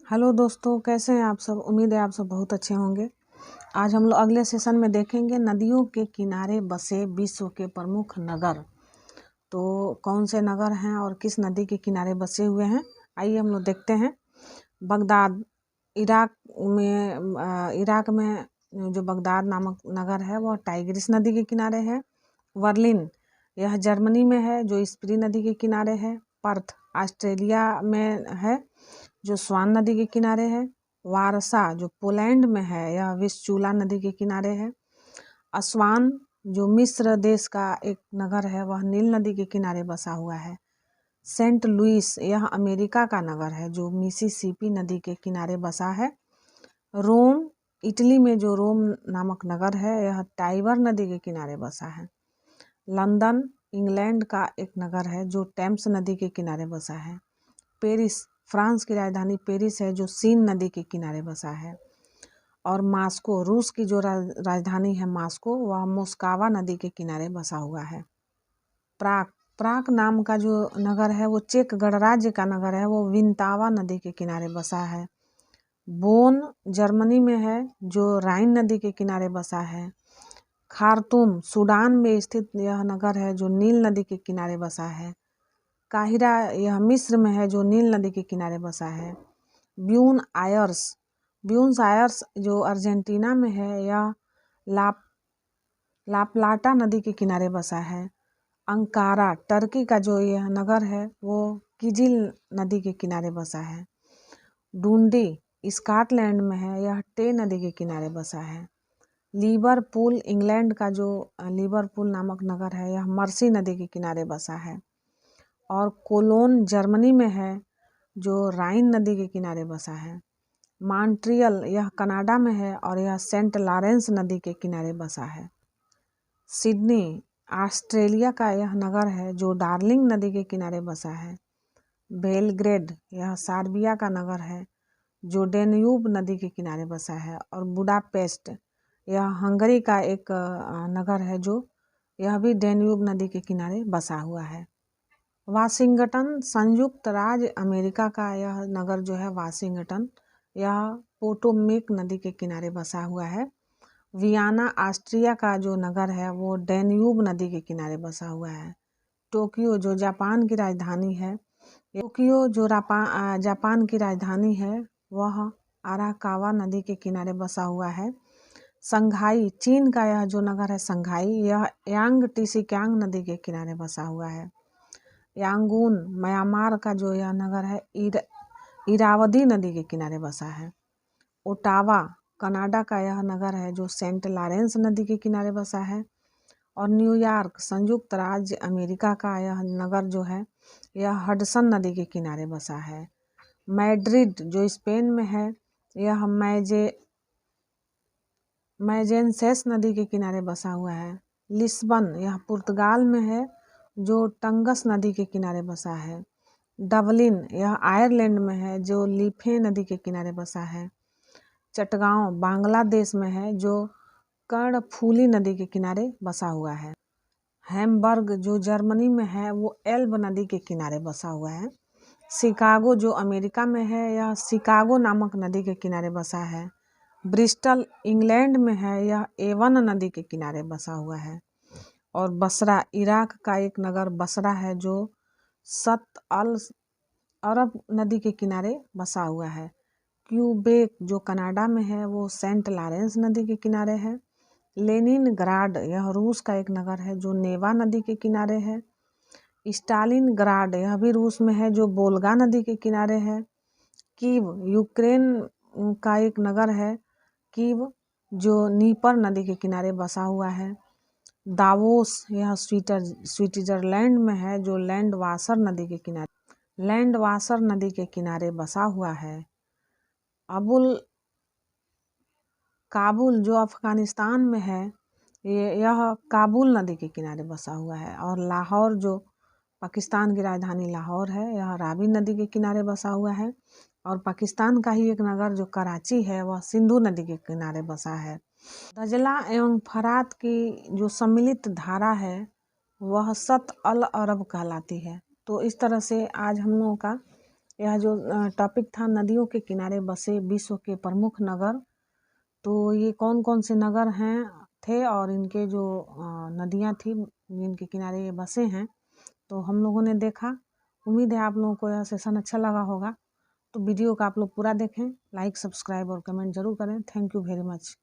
Hello दोस्तों, कैसे हैं आप सब। उम्मीद है आप सब बहुत अच्छे होंगे। आज हम लोग अगले सेशन में देखेंगे नदियों के किनारे बसे विश्व के प्रमुख नगर। तो कौन से नगर हैं और किस नदी के किनारे बसे हुए हैं, आइए हम लोग देखते हैं। बगदाद, इराक में जो बगदाद नामक नगर है वह टाइग्रिस नदी के किनारे है। बर्लिन, यह जर्मनी में है जो स्प्री नदी के किनारे है। पर्थ, ऑस्ट्रेलिया में है जो स्वान नदी के किनारे है। वारसा जो पोलैंड में है, यह विस्चूला नदी के किनारे है। अस्वान जो मिस्र देश का एक नगर है, वह नील नदी के किनारे बसा हुआ है। सेंट लुइस, यह अमेरिका का नगर है जो मिसिसिपी नदी के किनारे बसा है। रोम, इटली में जो रोम नामक नगर है, यह टाइबर नदी के किनारे बसा है। लंदन, इंग्लैंड का एक नगर है जो टेम्स नदी के किनारे बसा है। पेरिस, फ्रांस की राजधानी पेरिस है जो सीन नदी के किनारे बसा है। और मास्को, रूस की जो राजधानी है मास्को, वह मोस्कावा नदी के किनारे बसा हुआ है। प्राग नाम का जो नगर है वो चेक गणराज्य का नगर है, वो विंतावा नदी के किनारे बसा है। बोन जर्मनी में है जो राइन नदी के किनारे बसा है। खार्तूम सूडान में स्थित यह नगर है जो नील नदी के किनारे बसा है। काहिरा, यह मिस्र में है जो नील नदी के किनारे बसा है। ब्यूनस आयर्स जो अर्जेंटीना में है, यह लाप्लाटा नदी के किनारे बसा है। अंकारा, टर्की का जो यह नगर है वो किजिल नदी के किनारे बसा है। डुंडी स्कॉटलैंड में है, यह टे नदी के किनारे बसा है। लिवरपूल, इंग्लैंड का जो लिवरपूल नामक नगर है, यह मर्सी नदी के किनारे बसा है। और कोलोन जर्मनी में है जो राइन नदी के किनारे बसा है। मॉन्ट्रियल, यह कनाडा में है और यह सेंट लॉरेंस नदी के किनारे बसा है। सिडनी, ऑस्ट्रेलिया का यह नगर है जो डार्लिंग नदी के किनारे बसा है। बेलग्रेड, यह सर्बिया का नगर है जो डेन्यूब नदी के किनारे बसा है। और बुडापेस्ट, यह हंगरी का एक नगर है जो यह भी डेन्यूब नदी के किनारे बसा हुआ है। वाशिंगटन, संयुक्त राज्य अमेरिका का यह नगर जो है वाशिंगटन, यह पोटोमेक नदी के किनारे बसा हुआ है। वियना, ऑस्ट्रिया का जो नगर है वो डेन्यूब नदी के किनारे बसा हुआ है। टोक्यो जो जापान की राजधानी है, जापान की राजधानी है, वह अराकावा नदी के किनारे बसा हुआ है। संघाई, चीन का यह जो नगर है संघाई, यह यांग टिसिक्यांग नदी के किनारे बसा हुआ है। यांगून, म्यांमार का जो यह नगर है इरावदी नदी के किनारे बसा है। ओटावा, कनाडा का यह नगर है जो सेंट लॉरेंस नदी के किनारे बसा है। और न्यूयॉर्क, संयुक्त राज्य अमेरिका का यह नगर जो है यह हडसन नदी के किनारे बसा है। मैड्रिड जो स्पेन में है, यह मैजेंसेस नदी के किनारे बसा हुआ है। लिस्बन, यह पुर्तगाल में है जो टंगस नदी के किनारे बसा है। डबलिन, यह आयरलैंड में है जो लीफे नदी के किनारे बसा है। चटगांव, बांग्लादेश में है जो कर्णफूली नदी के किनारे बसा हुआ है। हैम्बर्ग जो जर्मनी में है वो एल्ब नदी के किनारे बसा हुआ है। शिकागो जो अमेरिका में है, यह शिकागो नामक नदी के किनारे बसा है। ब्रिस्टल इंग्लैंड में है, यह एवन नदी के किनारे बसा हुआ है। और बसरा, इराक का एक नगर बसरा है जो सत अल अरब नदी के किनारे बसा हुआ है। क्यूबेक जो कनाडा में है वो सेंट लॉरेंस नदी के किनारे है। लेनिनग्राड, यह रूस का एक नगर है जो नेवा नदी के किनारे है। स्टालिनग्राड, यह भी रूस में है जो बोल्गा नदी के किनारे है। कीव, यूक्रेन का एक नगर है कीव जो नीपर नदी के किनारे बसा हुआ है। दावोस, यह स्विट्जरलैंड में है जो लैंडवासर नदी के किनारे बसा हुआ है। काबुल जो अफगानिस्तान में है, यह काबुल नदी के किनारे बसा हुआ है। और लाहौर जो पाकिस्तान की राजधानी लाहौर है, यह रावी नदी के किनारे बसा हुआ है। और पाकिस्तान का ही एक नगर जो कराची है वह सिंधु नदी के किनारे बसा है। दजला एवं फरात की जो सम्मिलित धारा है वह सत अल अरब कहलाती है। तो इस तरह से आज हम लोगों का यह जो टॉपिक था नदियों के किनारे बसे विश्व के प्रमुख नगर, तो ये कौन कौन से नगर हैं थे और इनके जो नदियाँ थी जिनके किनारे ये बसे हैं, तो हम लोगों ने देखा। उम्मीद है आप लोगों को यह सेशन अच्छा लगा होगा। तो वीडियो को आप लोग पूरा देखें, लाइक सब्सक्राइब और कमेंट जरूर करें। Thank you very much.